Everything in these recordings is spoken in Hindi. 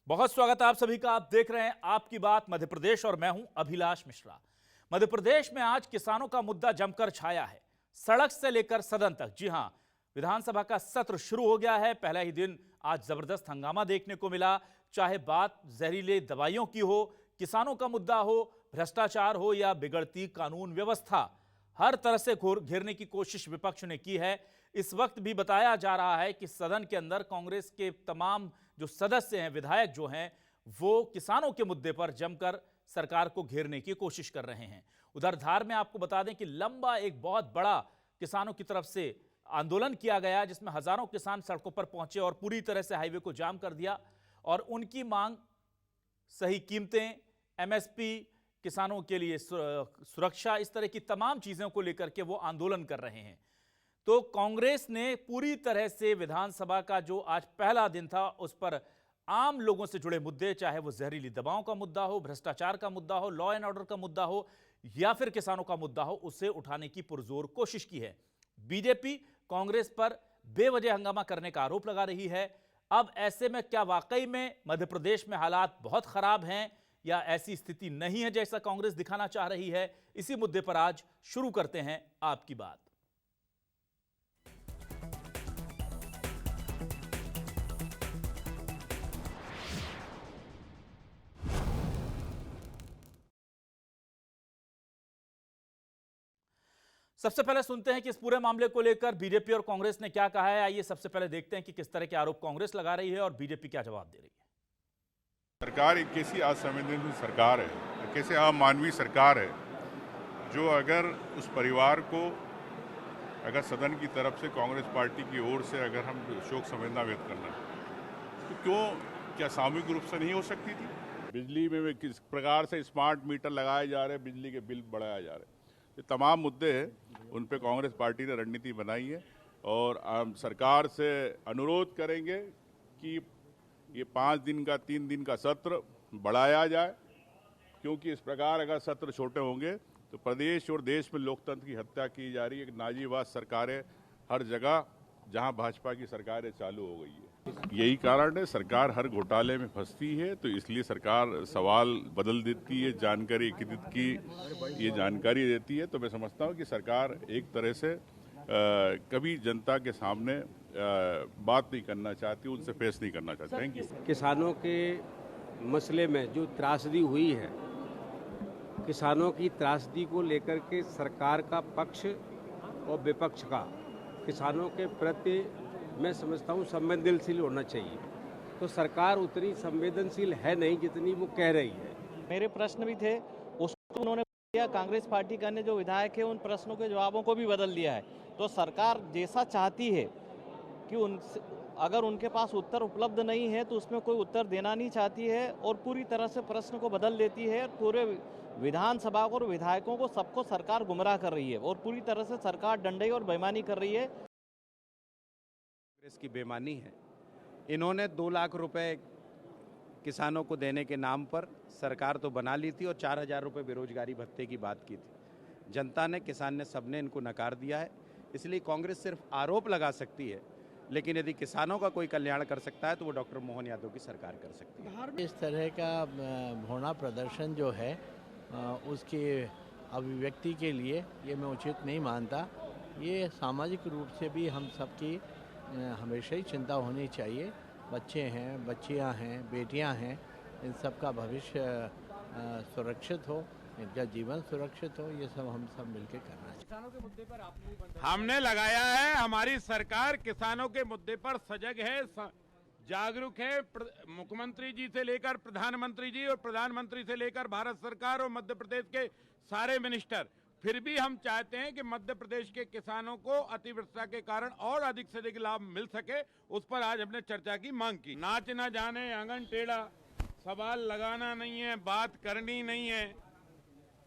बहुत स्वागत है आप सभी का। आप देख रहे हैं आपकी बात मध्य प्रदेश और मैं हूं अभिलाष मिश्रा। मध्य प्रदेश में आज किसानों का मुद्दा जमकर छाया है, सड़क से लेकर सदन तक। जी हां, विधानसभा का सत्र शुरू हो गया है। पहला ही दिन आज जबरदस्त हंगामा देखने को मिला। चाहे बात जहरीले दवाइयों की हो, किसानों का मुद्दा हो, भ्रष्टाचार हो या बिगड़ती कानून व्यवस्था, हर तरह से घेरने की कोशिश विपक्ष ने की है। इस वक्त भी बताया जा रहा है कि सदन के अंदर कांग्रेस के तमाम जो सदस्य हैं, विधायक जो हैं, वो किसानों के मुद्दे पर जमकर सरकार को घेरने की कोशिश कर रहे हैं। उधर धार में आपको बता दें कि लंबा एक बहुत बड़ा किसानों की तरफ से आंदोलन किया गया, जिसमें हजारों किसान सड़कों पर पहुंचे और पूरी तरह से हाईवे को जाम कर दिया और उनकी मांग सही कीमतें, एमएसपी, किसानों के लिए सुरक्षा, इस तरह की तमाम चीजों को लेकर के वो आंदोलन कर रहे हैं। तो कांग्रेस ने पूरी तरह से विधानसभा का जो आज पहला दिन था उस पर आम लोगों से जुड़े मुद्दे, चाहे वो जहरीली दवाओं का मुद्दा हो, भ्रष्टाचार का मुद्दा हो, लॉ एंड ऑर्डर का मुद्दा हो या फिर किसानों का मुद्दा हो, उसे उठाने की पुरजोर कोशिश की है। बीजेपी कांग्रेस पर बेवजह हंगामा करने का आरोप लगा रही है। अब ऐसे में क्या वाकई में मध्य प्रदेश में हालात बहुत खराब हैं या ऐसी स्थिति नहीं है जैसा कांग्रेस दिखाना चाह रही है? इसी मुद्दे पर आज शुरू करते हैं आपकी बात। सबसे पहले सुनते हैं कि इस पूरे मामले को लेकर बीजेपी और कांग्रेस ने क्या कहा है। आइए सबसे पहले देखते हैं कि किस तरह के आरोप कांग्रेस लगा रही है और बीजेपी क्या जवाब दे रही है। सरकार एक कैसी असंवेदनशील सरकार है, कैसे अमानवीय सरकार है, जो अगर उस परिवार को अगर सदन की तरफ से कांग्रेस पार्टी की ओर से अगर हम शोक संवेदना व्यक्त करना तो क्या सामूहिक रूप से नहीं हो सकती थी? बिजली में किस प्रकार से स्मार्ट मीटर लगाए जा रहे हैं, बिजली के बिल बढ़ाए जा रहे हैं, ये तमाम मुद्दे हैं, उन पे कांग्रेस पार्टी ने रणनीति बनाई है और हम सरकार से अनुरोध करेंगे कि ये 5 दिन का 3 दिन का सत्र बढ़ाया जाए, क्योंकि इस प्रकार अगर सत्र छोटे होंगे तो प्रदेश और देश में लोकतंत्र की हत्या की जा रही है। नाजीवाद सरकारें हर जगह जहां भाजपा की सरकारें चालू हो गई है, यही कारण है सरकार हर घोटाले में फंसती है। तो इसलिए सरकार सवाल बदल देती है, जानकारी एकत्रित की ये जानकारी देती है। तो मैं समझता हूँ कि सरकार एक तरह से कभी जनता के सामने बात नहीं करना चाहती, उनसे फेस नहीं करना चाहती। Thank you. किसानों के मसले में जो त्रासदी हुई है, किसानों की त्रासदी को लेकर के सरकार का पक्ष और विपक्ष का किसानों के प्रति मैं समझता हूँ संवेदनशील होना चाहिए। तो सरकार उतनी संवेदनशील है नहीं जितनी वो कह रही है। मेरे प्रश्न भी थे, उसको उन्होंने दिया। कांग्रेस पार्टी के अन्य जो विधायक है उन प्रश्नों के जवाबों को भी बदल दिया है। तो सरकार जैसा चाहती है कि अगर उनके पास उत्तर उपलब्ध नहीं है तो उसमें कोई उत्तर देना नहीं चाहती है और पूरी तरह से प्रश्न को बदल देती है। पूरे विधानसभा को और विधायकों को सबको सरकार गुमराह कर रही है और पूरी तरह से सरकार डंडई और बेईमानी कर रही है। कांग्रेस की बेईमानी है। इन्होंने 2 लाख रुपए किसानों को देने के नाम पर सरकार तो बना ली थी और 4,000 रुपये बेरोजगारी भत्ते की बात की थी। जनता ने, किसान ने, सबने इनको नकार दिया है। इसलिए कांग्रेस सिर्फ आरोप लगा सकती है, लेकिन यदि किसानों का कोई कल्याण कर सकता है तो वो डॉक्टर मोहन यादव की सरकार कर सकती है। इस तरह का भोना प्रदर्शन जो है उसके अभिव्यक्ति के लिए ये मैं उचित नहीं मानता। ये सामाजिक रूप से भी हम सबकी हमेशा ही चिंता होनी चाहिए। बच्चे हैं, बच्चियां हैं, बेटियां हैं, इन सब का भविष्य सुरक्षित हो, इनका जीवन सुरक्षित हो, ये सब हम सब मिलकर करना चाहिए। किसानों के मुद्दे पर आप हमने लगाया है। हमारी सरकार किसानों के मुद्दे पर सजग है, जागरूक है। मुख्यमंत्री जी से लेकर प्रधानमंत्री जी और प्रधानमंत्री से लेकर भारत सरकार और मध्य प्रदेश के सारे मिनिस्टर। फिर भी हम चाहते हैं कि मध्य प्रदेश के किसानों को अतिवृष्टि के कारण और अधिक से अधिक लाभ मिल सके, उस पर आज हमने चर्चा की मांग की। नाच न जाने आंगन टेढ़ा, सवाल लगाना नहीं है, बात करनी नहीं है,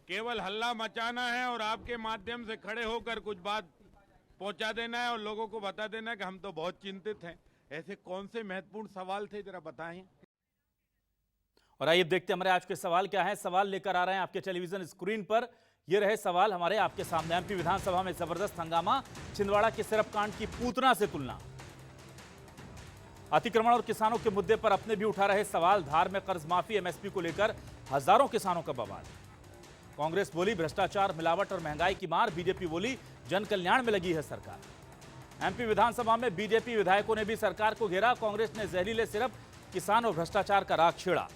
केवल हल्ला मचाना है और आपके माध्यम से खड़े होकर कुछ बात पहुंचा देना है और लोगों को बता देना है कि हम तो बहुत चिंतित हैं। ऐसे कौन से महत्वपूर्ण सवाल थे, जरा बताएं। और आइए देखते हैं हमारे आज के सवाल क्या है। सवाल लेकर आ रहे हैं आपके टेलीविजन स्क्रीन पर। ये रहे सवाल हमारे आपके सामने। एमपी विधानसभा में जबरदस्त हंगामा, छिंदवाड़ा के सिरप कांड की पूतना से तुलना। अतिक्रमण और किसानों के मुद्दे पर अपने भी उठा रहे सवाल। धार में कर्ज माफी एमएसपी को लेकर हजारों किसानों का बवाल। कांग्रेस बोली भ्रष्टाचार, मिलावट और महंगाई की मार। बीजेपी बोली जन कल्याण में लगी है सरकार। एमपी विधानसभा में बीजेपी विधायकों ने भी सरकार को घेरा। कांग्रेस ने जहरीले सिरप, किसान और भ्रष्टाचार का राग छेड़ा।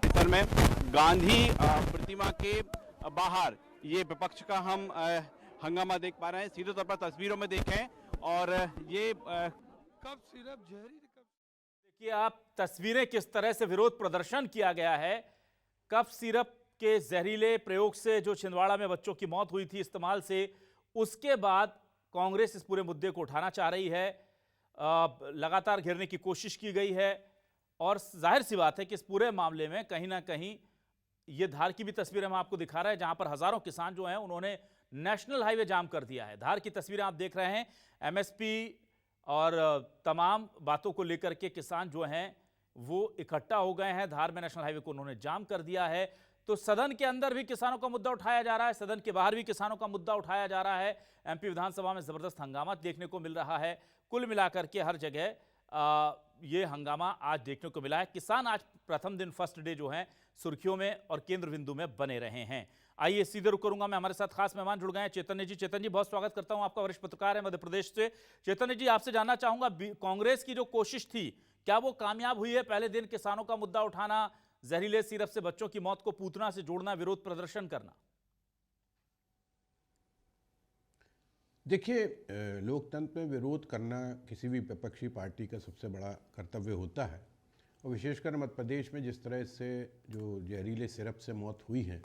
परिसर में गांधी प्रतिमा के बाहर ये विपक्ष का हम हंगामा देख पा रहे हैं। सीधे तौर पर तस्वीरों में देखें और ये कब सिर्फ जहरी देखिए आप तस्वीरें, किस तरह से विरोध प्रदर्शन किया गया है। कफ सिरप के जहरीले प्रयोग से जो छिंदवाड़ा में बच्चों की मौत हुई थी इस्तेमाल से, उसके बाद कांग्रेस इस पूरे मुद्दे को उठाना चाह रही है। लगातार घेरने की कोशिश की गई है और जाहिर सी बात है कि इस पूरे मामले में कहीं ना कहीं ये धार की भी तस्वीरें हम आपको दिखा रहे हैं, जहां पर हजारों किसान जो हैं उन्होंने नेशनल हाईवे जाम कर दिया है। धार की तस्वीरें आप देख रहे हैं। एमएसपी और तमाम बातों को लेकर के किसान जो हैं वो इकट्ठा हो गए हैं। धार में नेशनल हाईवे को उन्होंने जाम कर दिया है। तो सदन के अंदर भी किसानों का मुद्दा उठाया जा रहा है, सदन के बाहर भी किसानों का मुद्दा उठाया जा रहा है। एमपी विधानसभा में जबरदस्त हंगामा देखने को मिल रहा है। कुल मिलाकर के हर जगह ये हंगामा आज देखने को मिला है। किसान आज प्रथम दिन, फर्स्ट डे जो है, सुर्खियों में और केंद्र बिंदु में बने रहे हैं। आइए सीधे रुक करूंगा मैं, हमारे साथ खास मेहमान जुड़ गए हैं चैतन्य जी। चैतन्य जी बहुत स्वागत करता हूं आपका, वरिष्ठ पत्रकार है मध्य प्रदेश से। चैतन्य जी आपसे जानना चाहूंगा, कांग्रेस की जो कोशिश थी क्या वो कामयाब हुई है? पहले दिन किसानों का मुद्दा उठाना, जहरीले सिरप से बच्चों की मौत को पूतना से जोड़ना, विरोध प्रदर्शन करना। देखिए, लोकतंत्र में विरोध करना किसी भी विपक्षी पार्टी का सबसे बड़ा कर्तव्य होता है, और विशेषकर मध्य प्रदेश में जिस तरह से जो जहरीले सिरप से मौत हुई है,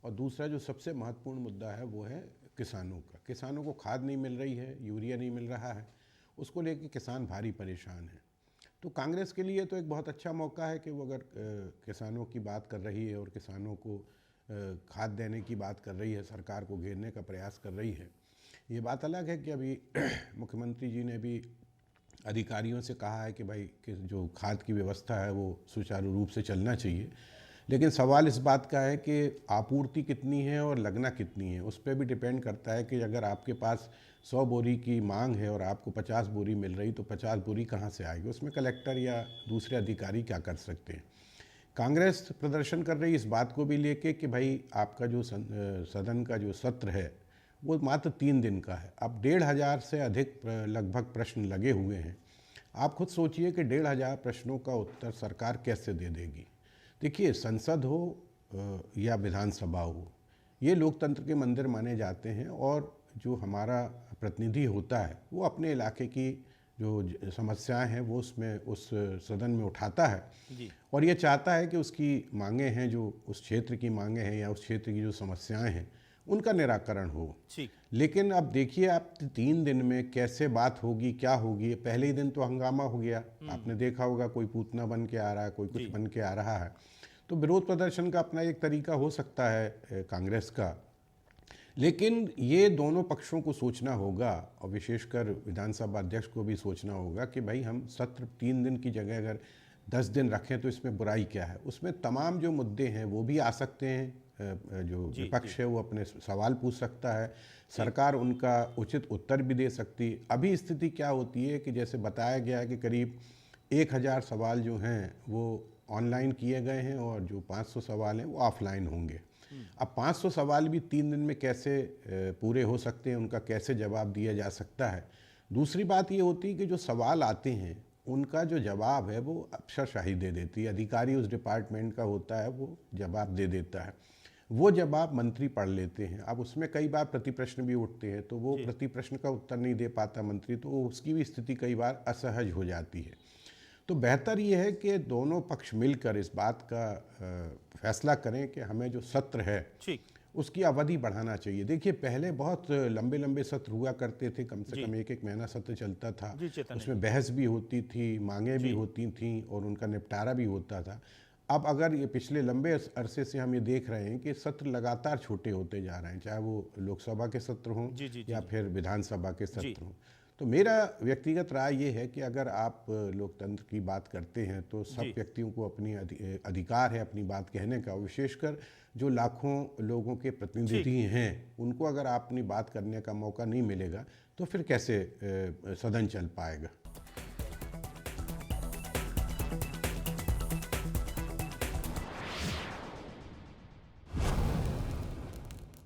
और दूसरा जो सबसे महत्वपूर्ण मुद्दा है वो है किसानों का। किसानों को खाद नहीं मिल रही है, यूरिया नहीं मिल रहा है, उसको लेकर किसान भारी परेशान हैं। तो कांग्रेस के लिए तो एक बहुत अच्छा मौका है कि वो अगर किसानों की बात कर रही है और किसानों को खाद देने की बात कर रही है, सरकार को घेरने का प्रयास कर रही है। ये बात अलग है कि अभी मुख्यमंत्री जी ने भी अधिकारियों से कहा है कि भाई कि जो खाद की व्यवस्था है वो सुचारू रूप से चलना चाहिए, लेकिन सवाल इस बात का है कि आपूर्ति कितनी है और लगना कितनी है। उस पर भी डिपेंड करता है कि अगर आपके पास 100 बोरी की मांग है और आपको 50 बोरी मिल रही, तो 50 बोरी कहाँ से आएगी? उसमें कलेक्टर या दूसरे अधिकारी क्या कर सकते हैं? कांग्रेस प्रदर्शन कर रही इस बात को भी लेके कि भाई आपका जो सदन का जो सत्र है वो मात्र 3 दिन का है। अब 1,500 से अधिक लगभग प्रश्न लगे हुए हैं। आप खुद सोचिए कि 1,500 प्रश्नों का उत्तर सरकार कैसे दे देगी? देखिए, संसद हो या विधानसभा हो, ये लोकतंत्र के मंदिर माने जाते हैं, और जो हमारा प्रतिनिधि होता है वो अपने इलाके की जो समस्याएं हैं वो उसमें उस सदन में उठाता है जी। और ये चाहता है कि उसकी मांगें हैं, जो उस क्षेत्र की मांगें हैं या उस क्षेत्र की जो समस्याएं हैं उनका निराकरण हो। लेकिन अब देखिए, आप 3 दिन में कैसे बात होगी, क्या होगी? पहले ही दिन तो हंगामा हो गया, आपने देखा होगा, कोई पूतना बन के आ रहा है, कोई कुछ बन के आ रहा है। तो विरोध प्रदर्शन का अपना एक तरीका हो सकता है कांग्रेस का, लेकिन ये दोनों पक्षों को सोचना होगा, और विशेषकर विधानसभा अध्यक्ष को भी सोचना होगा कि भाई हम सत्र 3 दिन की जगह अगर 10 दिन रखें तो इसमें बुराई क्या है? उसमें तमाम जो मुद्दे हैं वो भी आ सकते हैं। जो विपक्ष है वो अपने सवाल पूछ सकता है, सरकार उनका उचित उत्तर भी दे सकती। अभी स्थिति क्या होती है कि जैसे बताया गया है कि करीब 1000 सवाल जो हैं वो ऑनलाइन किए गए हैं और जो 500 सवाल हैं वो ऑफलाइन होंगे। अब 500 सवाल भी 3 दिन में कैसे पूरे हो सकते हैं, उनका कैसे जवाब दिया जा सकता है? दूसरी बात ये होती है कि जो सवाल आते हैं उनका जो जवाब है वो अफसरशाही दे देती है, अधिकारी उस डिपार्टमेंट का होता है वो जवाब दे देता है। वो जब आप मंत्री पढ़ लेते हैं, अब उसमें कई बार प्रतिप्रश्न भी उठते हैं, तो वो प्रतिप्रश्न का उत्तर नहीं दे पाता मंत्री, तो उसकी भी स्थिति कई बार असहज हो जाती है। तो बेहतर ये है कि दोनों पक्ष मिलकर इस बात का फैसला करें कि हमें जो सत्र है ठीक, उसकी अवधि बढ़ाना चाहिए। देखिए पहले बहुत लंबे लंबे सत्र हुआ करते थे, कम से कम एक एक महीना सत्र चलता था, जी चेतन उसमें बहस भी होती थी, मांगें भी होती थी और उनका निपटारा भी होता था। अब अगर ये पिछले लंबे अरसे से हम ये देख रहे हैं कि सत्र लगातार छोटे होते जा रहे हैं, चाहे वो लोकसभा के सत्र हों या फिर विधानसभा के सत्र हों। तो मेरा व्यक्तिगत राय ये है कि अगर आप लोकतंत्र की बात करते हैं तो सब व्यक्तियों को अपनी अधिकार है अपनी बात कहने का, विशेषकर जो लाखों लोगों के प्रतिनिधि हैं उनको अगर आप अपनी बात करने का मौका नहीं मिलेगा तो फिर कैसे सदन चल पाएगा।